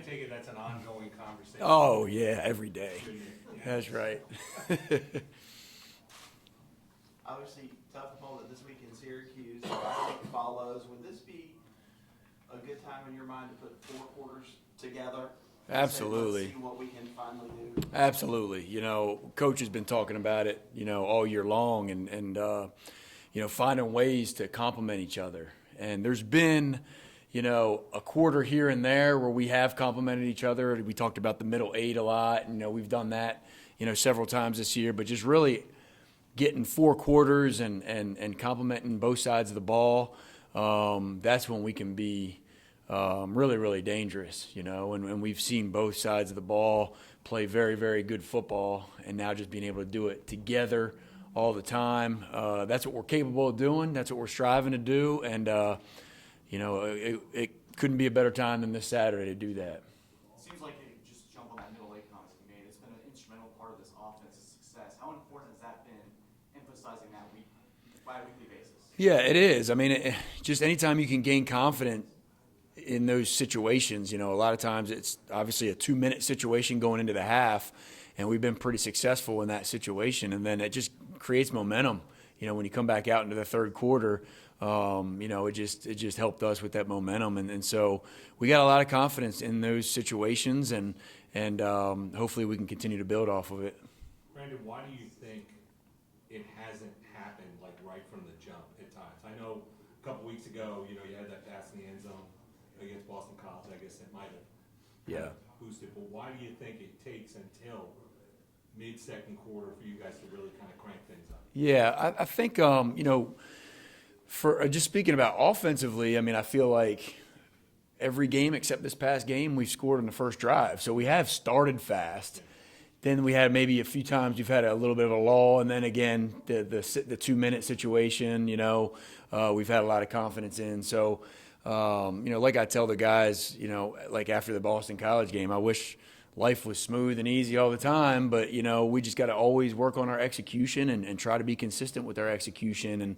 take it that's an ongoing conversation. Oh, yeah, every day. Yeah. That's right. Obviously, tough opponent this week in Syracuse. The bye week follows. Would this be a good time in your mind to put 4 quarters together? Absolutely. Let's see what we can finally do. Absolutely. Coach has been talking about it, all year long and finding ways to complement each other. And there's been, a quarter here and there where we have complemented each other. We talked about the middle 8 a lot. We've done that, several times this year, but just really getting 4 quarters and complementing both sides of the ball, that's when we can be really, really dangerous, and we've seen both sides of the ball play very, very good football, and now just being able to do it together all the time, that's what we're capable of doing. That's what we're striving to do, and, it couldn't be a better time than this Saturday to do that. Seems like you just jump on that middle 8 comments you made. It's been an instrumental part of this offense's success. How important has that been, emphasizing that by a weekly basis? Yeah, it is. I mean, just anytime you can gain confidence in those situations, a lot of times it's obviously a 2-minute situation going into the half, and we've been pretty successful in that situation. And then it just creates momentum. When you come back out into the third quarter, it just helped us with that momentum. And so we got a lot of confidence in those situations, and hopefully we can continue to build off of it. Brandon, why do you think it hasn't happened like right from the jump at times? I know a couple weeks ago, you had that pass in the end zone against Boston College. I guess it might have boosted. But why do you think it takes until mid-second quarter for you guys to really kind of crank things up? Yeah, I think, for just speaking about offensively, I mean, I feel like every game except this past game, we've scored on the first drive. So we have started fast. Then we had maybe a few times we've had a little bit of a lull, and then again the 2-minute situation, we've had a lot of confidence in. So, like I tell the guys, like after the Boston College game, I wish life was smooth and easy all the time, but we just got to always work on our execution and try to be consistent with our execution. And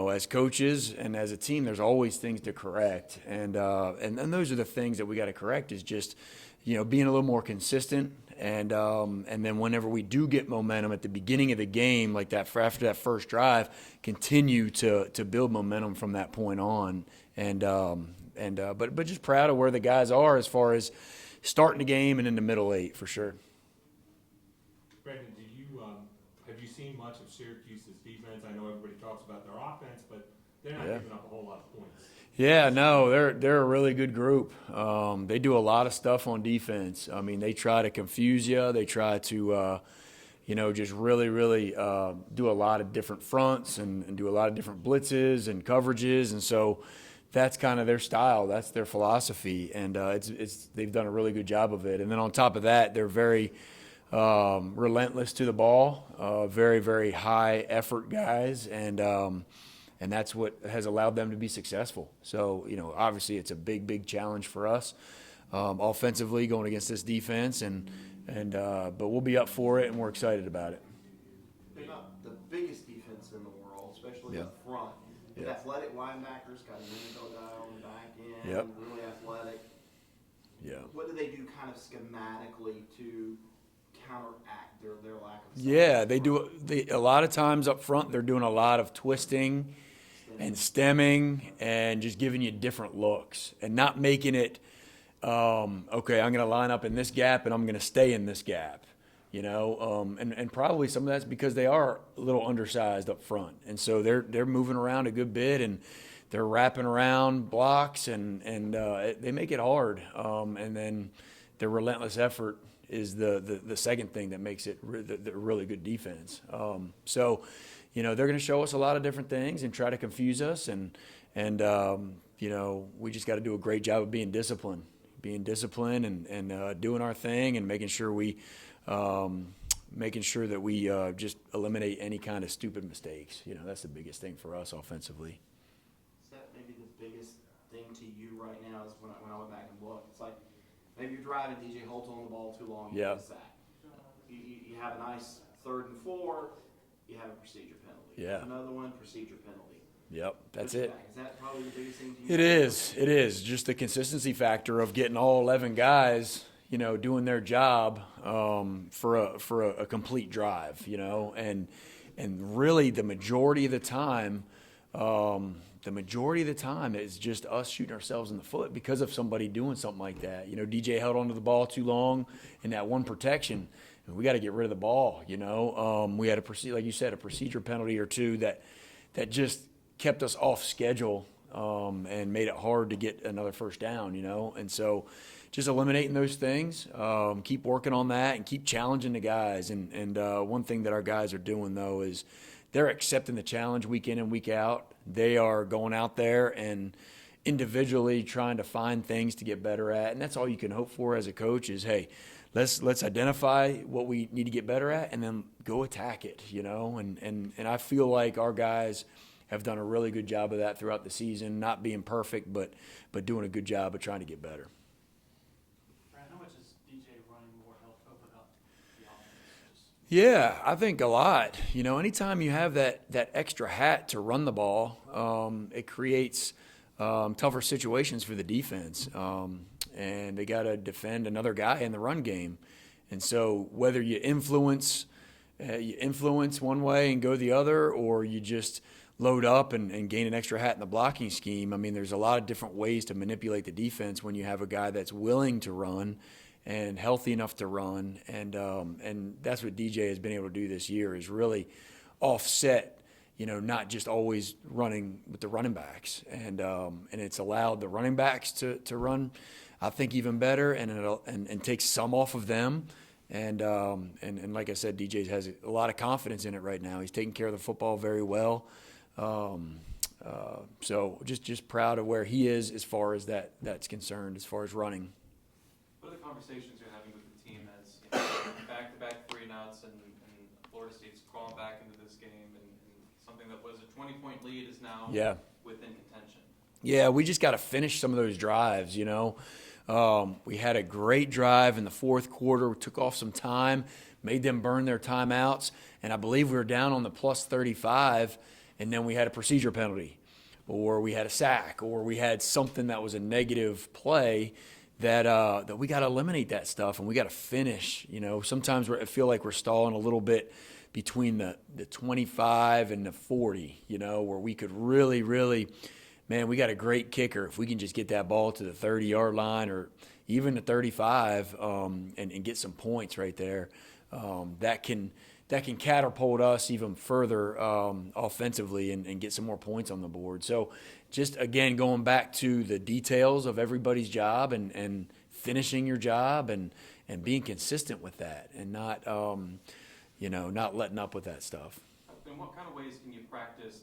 as coaches and as a team, there's always things to correct, and those are the things that we got to correct. Is just being a little more consistent, and then whenever we do get momentum at the beginning of the game, like that after that first drive, continue to build momentum from that point on. But just proud of where the guys are as far as starting the game and in the middle 8 for sure. Brandon, have you seen much of Syracuse's defense? I know everybody talks about their offense, but they're not giving up a whole lot of points. Yeah, no, they're a really good group. They do a lot of stuff on defense. I mean, they try to confuse you. They try to, just really, really do a lot of different fronts and do a lot of different blitzes and coverages. And so that's kind of their style. That's their philosophy. And they've done a really good job of it. And then on top of that, they're very relentless to the ball, very, very high effort guys. And that's what has allowed them to be successful. So, obviously it's a big, big challenge for us offensively going against this defense, but we'll be up for it, and we're excited about it. They're not the biggest defense in the world, especially up front. Yeah. Athletic linebackers, got a unique guy on the back end, Yep. really athletic. Yeah. What do they do kind of schematically to counteract their lack of size? Yeah, they do. A lot of times up front, they're doing a lot of twisting and stemming and just giving you different looks and not making it, okay, I'm going to line up in this gap and I'm going to stay in this gap, and probably some of that's because they are a little undersized up front. And so they're moving around a good bit, and they're wrapping around blocks, and they make it hard. And then their relentless effort is the second thing that makes it the really good defense. So, they're going to show us a lot of different things and try to confuse us, and we just got to do a great job of being disciplined and doing our thing and making sure that we just eliminate any kind of stupid mistakes. That's the biggest thing for us offensively. Is that maybe the biggest thing to you right now? Is when I went back and looked, it's like maybe you're driving, DJ holds on the ball too long, you get a sack. You have a nice 3rd and 4, you have a procedure penalty. Yeah. Another one, procedure penalty. Yep, that's push it. back. Is that probably the biggest thing to you? It is just the consistency factor of getting all 11 guys, doing their job for a complete drive, and really the majority of the time, is just us shooting ourselves in the foot because of somebody doing something like that. DJ held onto the ball too long in that one protection. And we got to get rid of the ball. We had like you said, a procedure penalty or two that just kept us off schedule and made it hard to get another first down. And so just eliminating those things, keep working on that, and keep challenging the guys. And one thing that our guys are doing though is they're accepting the challenge week in and week out. They are going out there and individually trying to find things to get better at, and that's all you can hope for as a coach is, hey, let's identify what we need to get better at and then go attack it, and I feel like our guys have done a really good job of that throughout the season, not being perfect, but doing a good job of trying to get better. Brad, how much is DJ running more help open up the offense? Yeah, I think a lot. Anytime you have that extra hat to run the ball, it creates tougher situations for the defense. And they got to defend another guy in the run game. And so whether you influence one way and go the other, or you just load up and gain an extra hat in the blocking scheme, I mean, there's a lot of different ways to manipulate the defense when you have a guy that's willing to run and healthy enough to run. And that's what DJ has been able to do this year, is really offset, not just always running with the running backs. And it's allowed the running backs to run, I think, even better, and takes some off of them. And like I said, DJ has a lot of confidence in it right now. He's taking care of the football very well. So just proud of where he is as far as that's concerned, as far as running. What are the conversations you're having with the team as back-to-back 3-0s and Florida State's crawling back into this game, and something that was a 20-point lead is now within contention? Yeah, we just got to finish some of those drives, We had a great drive in the fourth quarter. We took off some time, made them burn their timeouts, and I believe we were down on the plus 35, and then we had a procedure penalty, or we had a sack, or we had something that was a negative play that we got to eliminate that stuff, and we got to finish. Sometimes I feel like we're stalling a little bit between the 25 and the 40, where we could really, man, we got a great kicker. If we can just get that ball to the 30-yard line or even the 35 and get some points right there, that can catapult us even further offensively and get some more points on the board. So just, again, going back to the details of everybody's job and finishing your job and being consistent with that, and not letting up with that stuff. In what kind of ways can you practice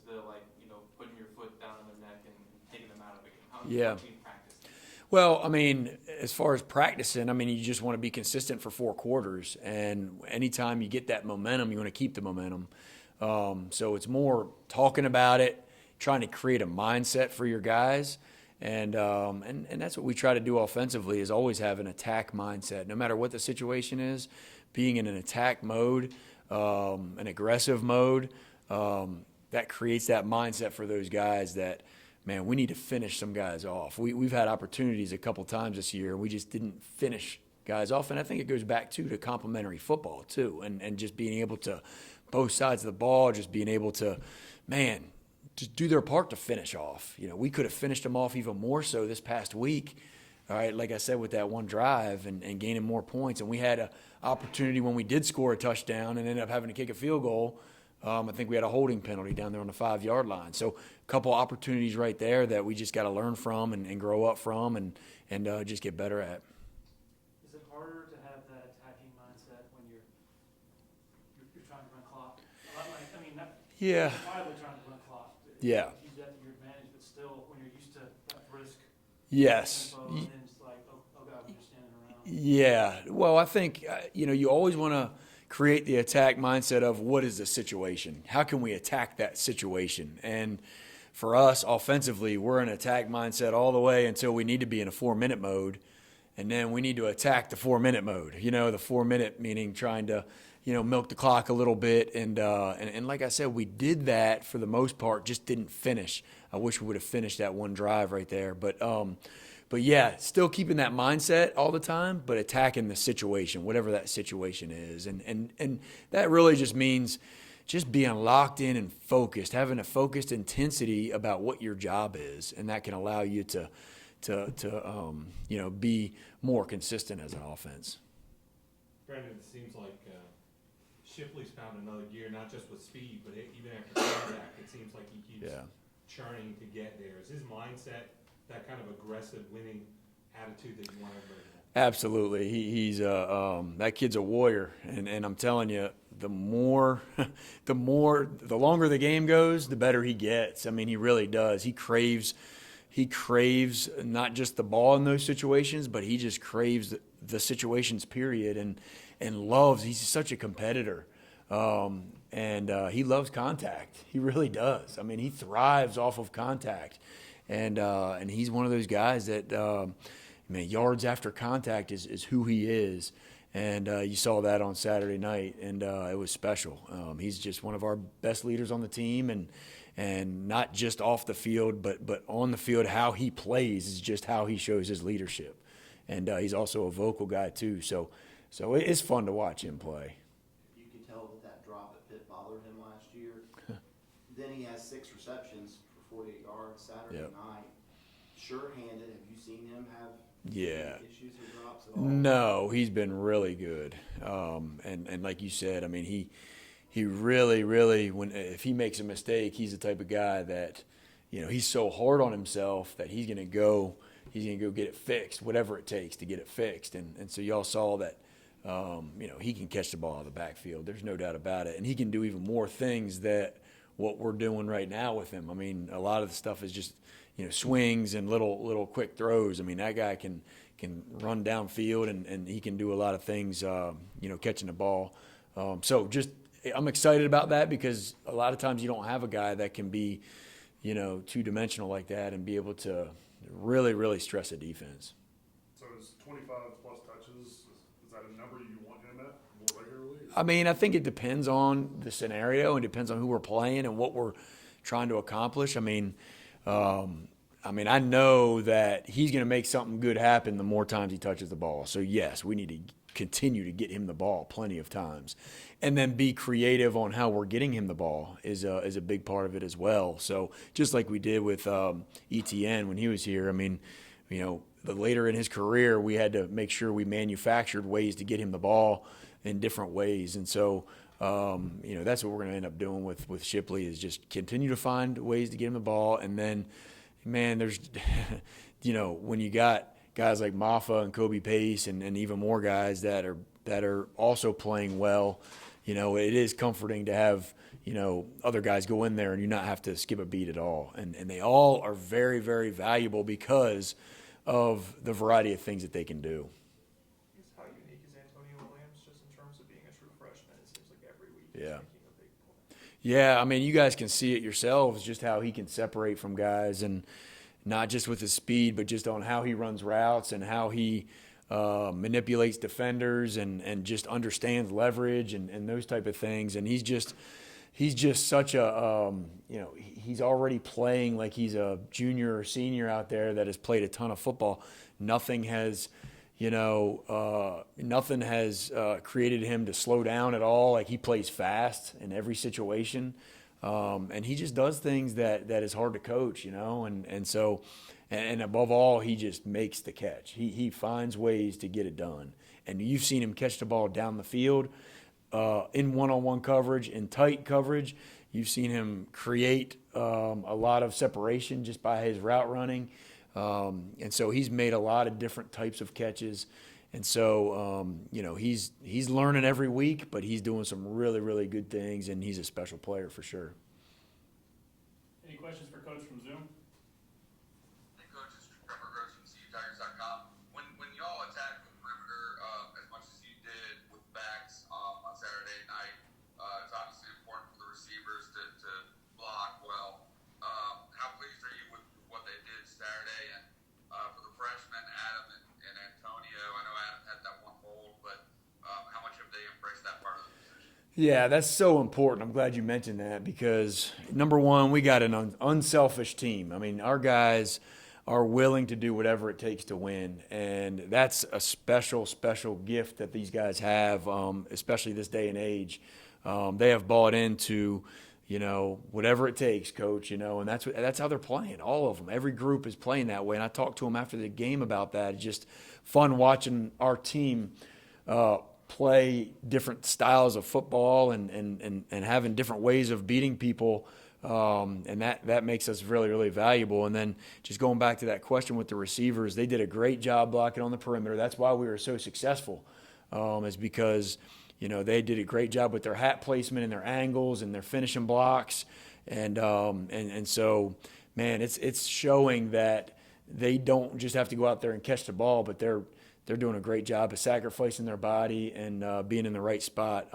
putting your foot down on their neck and taking them out of the game? How can you practice? Well, I mean, as far as practicing, you just want to be consistent for 4 quarters. And anytime you get that momentum, you want to keep the momentum. So it's more talking about it, trying to create a mindset for your guys. And that's what we try to do offensively, is always have an attack mindset. No matter what the situation is, being in an attack mode, an aggressive mode, that creates that mindset for those guys that, man, we need to finish some guys off. We've had opportunities a couple times this year, and we just didn't finish guys off. And I think it goes back to complementary football too, and just being able to, both sides of the ball, just being able to, man, just do their part to finish off. We could have finished them off even more so this past week, all right, like I said, with that one drive and gaining more points. And we had an opportunity when we did score a touchdown and ended up having to kick a field goal. I think we had a holding penalty down there on the 5-yard line. So a couple opportunities right there that we just got to learn from and grow up from and just get better at. Is it harder to have that attacking mindset when you're trying to run clock? Yeah. Wildly trying to run clock. Yeah. Use that to your advantage, but still, when you're used to that risk. Yes. Tempo, and then it's like, oh God, we're just standing around. Yeah. Well, I think, you always want to create the attack mindset of what is the situation? How can we attack that situation? And for us, offensively, we're in attack mindset all the way until we need to be in a 4-minute mode. And then we need to attack the 4-minute mode. The 4-minute meaning trying to, milk the clock a little bit. And like I said, we did that for the most part, just didn't finish. I wish we would have finished that one drive right there. But yeah, still keeping that mindset all the time, but attacking the situation, whatever that situation is. And that really just means just being locked in and focused, having a focused intensity about what your job is. And that can allow you to be more consistent as an offense. Brandon, it seems like Shipley's found another gear, not just with speed, but even after contact, it seems like he keeps churning to get there. Is his mindset that kind of aggressive, winning attitude that you want everybody to have? Absolutely. He's that kid's a warrior, and I'm telling you, the longer the game goes, the better he gets. I mean, he really does. He craves not just the ball in those situations, but he just craves the situations, period, and loves. He's such a competitor, and he loves contact. He really does. I mean, he thrives off of contact, and he's one of those guys that, yards after contact is who he is. And you saw that on Saturday night, and it was special. He's just one of our best leaders on the team, and not just off the field, but on the field, how he plays is just how he shows his leadership. And he's also a vocal guy too, so it's fun to watch him play. You can tell that drop at Pitt bothered him last year. Then he has 6 receptions for 48 yards Saturday night. Sure-handed. Have you seen him have issues with drops at all? No, he's been really good. And like you said, I mean, he really, if he makes a mistake, he's the type of guy that, he's so hard on himself that he's going to go get it fixed, whatever it takes to get it fixed. And so y'all saw that, he can catch the ball out of the backfield. There's no doubt about it. And he can do even more things that what we're doing right now with him. I mean, a lot of the stuff is just, swings and little quick throws. I mean, that guy can run downfield and he can do a lot of things, catching the ball. So I'm excited about that because a lot of times you don't have a guy that can be, two-dimensional like that and be able to really, really stress a defense. So is 25-plus touches, is that a number you want him at more regularly? I mean, I think it depends on the scenario and depends on who we're playing and what we're trying to accomplish. I mean, I know that he's going to make something good happen the more times he touches the ball. So, yes, we need to continue to get him the ball plenty of times. And then be creative on how we're getting him the ball is a big part of it as well. So, just like we did with ETN when he was here, I mean, the later in his career, we had to make sure we manufactured ways to get him the ball in different ways. And so, that's what we're going to end up doing with Shipley is just continue to find ways to get him the ball. And then, man, there's, when you got guys like Maffa and Kobe Pace and even more guys that are also playing well, it is comforting to have, other guys go in there and you not have to skip a beat at all. And they all are very, very valuable because of the variety of things that they can do. How unique is Antonio Williams just in terms of being a true freshman? It seems like every week he's Yeah. making a big point. Yeah, I mean, you guys can see it yourselves, just how he can separate from guys, and not just with his speed, but just on how he runs routes and how he manipulates defenders and just understands leverage and those type of things. And he's just such a, he's already playing like he's a junior or senior out there that has played a ton of football. Nothing has created him to slow down at all. Like, he plays fast in every situation. And he just does things that is hard to coach, and so, and above all, he just makes the catch. He finds ways to get it done. And you've seen him catch the ball down the field, in one-on-one coverage, in tight coverage. You've seen him create a lot of separation just by his route running. And so he's made a lot of different types of catches. And so, he's learning every week, but he's doing some really, really good things, and he's a special player for sure. Any questions for Coach from Zoom? Hey, Coach, it's Trevor Gross from CUTigers.com. When y'all attacked the perimeter as much as you did with backs on Saturday night, it's obviously important for the receivers to block well. How pleased are you with what they did Saturday? And for the freshmen, Adam and Antonio, I know Adam had that one hold, but how much have they embraced that part of the position? Yeah, that's so important. I'm glad you mentioned that because, number one, we got an unselfish team. I mean, our guys are willing to do whatever it takes to win, and that's a special, special gift that these guys have, especially this day and age. They have bought into, whatever it takes, coach, and that's how they're playing, all of them. Every group is playing that way, and I talked to them after the game about that. It's just fun watching our team play different styles of football and having different ways of beating people, and that makes us really, really valuable. And then just going back to that question with the receivers, they did a great job blocking on the perimeter. That's why we were so successful, is because they did a great job with their hat placement and their angles and their finishing blocks, and so, man, it's showing that they don't just have to go out there and catch the ball, but they're doing a great job of sacrificing their body and being in the right spot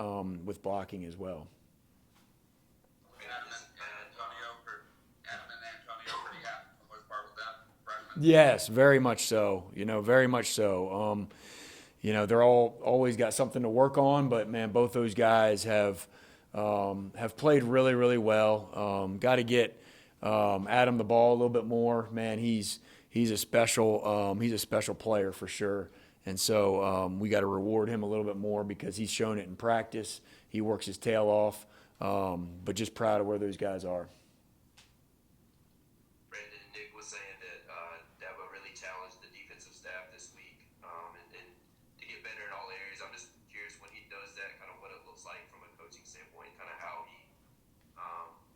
with blocking as well. Adam and Antonio pretty happy for the most part with that freshman. Yes, very much so. Very much so. They're always got something to work on, but man, both those guys have played really, really well. Got to get Adam the ball a little bit more. Man, he's a special player for sure. And so we got to reward him a little bit more because he's shown it in practice. He works his tail off, but just proud of where those guys are. Brandon and Nick was saying that Dabo really challenged the defensive staff this week, and to get better in all areas. I'm just curious when he does that, kind of what it looks like from a coaching standpoint, kind of how he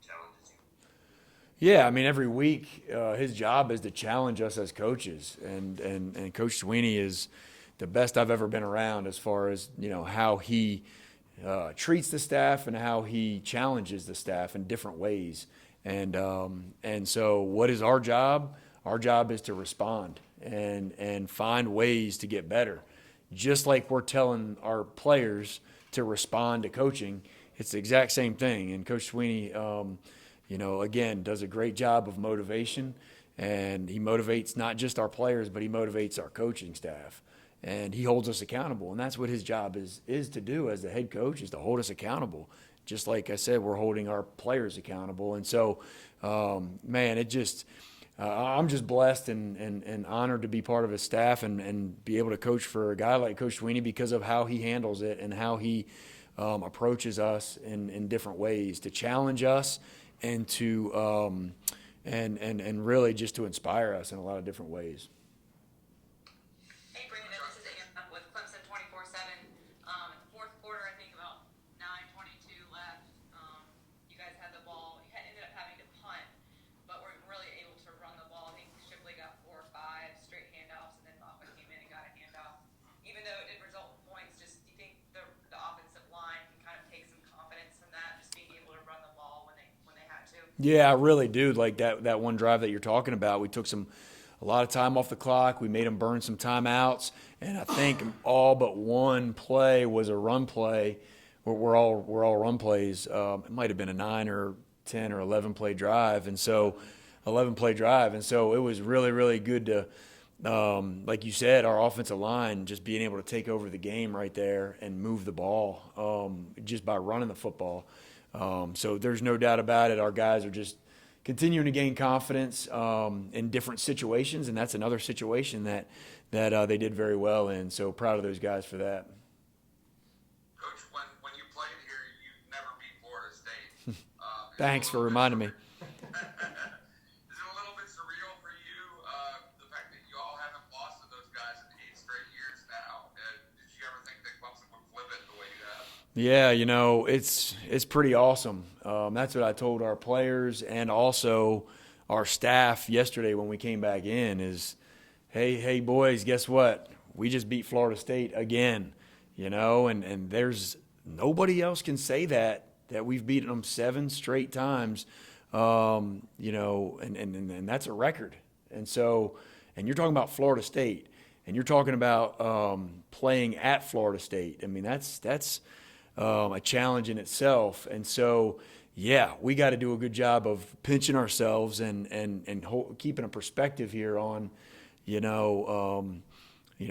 challenges you. Yeah, I mean, every week his job is to challenge us as coaches, and Coach Swinney is the best I've ever been around as far as how he treats the staff and how he challenges the staff in different ways. And so, what is our job? Our job is to respond and find ways to get better, just like we're telling our players to respond to coaching. It's the exact same thing. And Coach Swinney, again, does a great job of motivation, and he motivates not just our players, but he motivates our coaching staff, and he holds us accountable. And that's what his job is to do as the head coach, is to hold us accountable. Just like I said, we're holding our players accountable. And so, man, I'm just blessed and honored to be part of his staff and be able to coach for a guy like Coach Swinney because of how he handles it and how he approaches us in different ways to challenge us and to and really just to inspire us in a lot of different ways. Hey, Brandon, this is Anna with Clemson 24/7. Fourth quarter, I think about 9:22 left. You guys had the ball. You ended up having to punt, but were really able to run the ball. I think Shipley got 4 or 5 straight handoffs, and then Bachman came in and got a handoff. Even though it didn't result in points, do you think the offensive line can kind of take some confidence from that, just being able to run the ball when they had to? Yeah, I really do. Like that one drive that you're talking about, we took a lot of time off the clock. We made them burn some timeouts, and I think all but one play was a run play. We're all run plays. It might have been a 9 or 10 or 11 play drive, and so 11 play drive, and so it was really, really good to, like you said, our offensive line just being able to take over the game right there and move the ball just by running the football. So there's no doubt about it. Our guys are just continuing to gain confidence in different situations, and that's another situation that they did very well in. So proud of those guys for that. Coach, when you played here, you never beat Florida State. Thanks for reminding me. Is it a little bit surreal for you, the fact that you all haven't lost to those guys in 8 straight years now? Did you ever think that Clemson would flip it the way you have? Yeah, it's pretty awesome. That's what I told our players and also our staff yesterday when we came back in is, hey boys, guess what? We just beat Florida State again, and there's nobody else can say that we've beaten them 7 straight times, and that's a record. And so, and you're talking about Florida State, and you're talking about playing at Florida State. I mean, that's a challenge in itself. And so, yeah, we got to do a good job of pinching ourselves and keeping a perspective here on,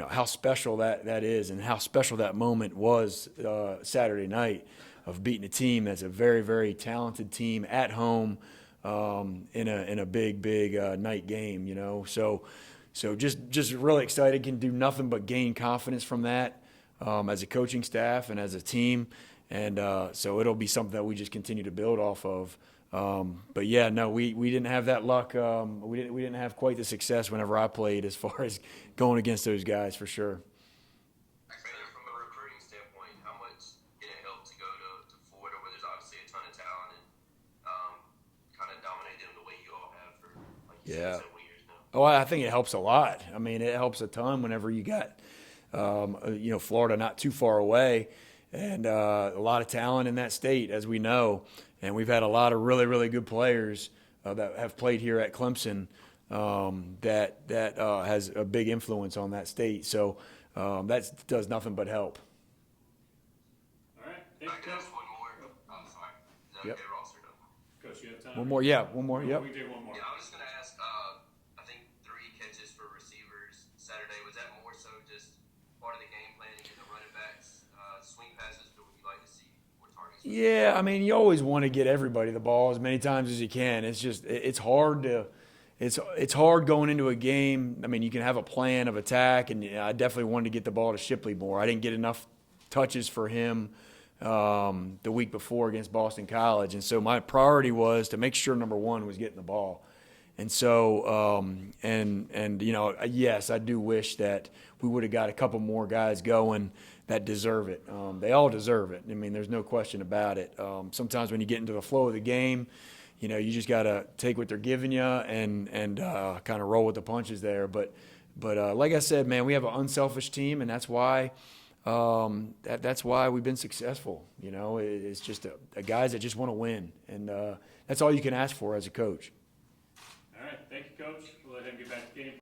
how special that is and how special that moment was Saturday night of beating a team that's a very, very talented team at home in a big night game. So just really excited. Can do nothing but gain confidence from that as a coaching staff and as a team, and so it'll be something that we just continue to build off of. But yeah, no, we didn't have that luck. We didn't have quite the success whenever I played as far as going against those guys for sure. From a recruiting standpoint, how much did it help to go to Florida, where there's obviously a ton of talent, and kind of dominate them the way you all have for like you said, several years now? Oh, I think it helps a lot. I mean, it helps a ton whenever you got Florida not too far away, and a lot of talent in that state, as we know. And we've had a lot of really, really good players that have played here at Clemson that has a big influence on that state. So that does nothing but help. All right, I thank you, can Coach. ask one more. I'm sorry. Is that Yep. okay, Ross, or no? Coach, you have time? One more, yeah, one more, yep. We can take one more. Yeah, I was just gonna ask. I think 3 catches for receivers Saturday. Was that more so just part of the game plan to get the running backs swing passes, or would you like to see more targets? Yeah, I mean, you always want to get everybody the ball as many times as you can. It's just it's hard going into a game. I mean, you can have a plan of attack, and I definitely wanted to get the ball to Shipley more. I didn't get enough touches for him the week before against Boston College, and so my priority was to make sure number one was getting the ball. And so, yes, I do wish that we would have got a couple more guys going that deserve it. They all deserve it. I mean, there's no question about it. Sometimes when you get into the flow of the game, you just got to take what they're giving you and kind of roll with the punches there. But like I said, man, we have an unselfish team, and that's why that's why we've been successful. It's just a guys that just want to win, and that's all you can ask for as a coach. All right, thank you, Coach. We'll let him get back to the game.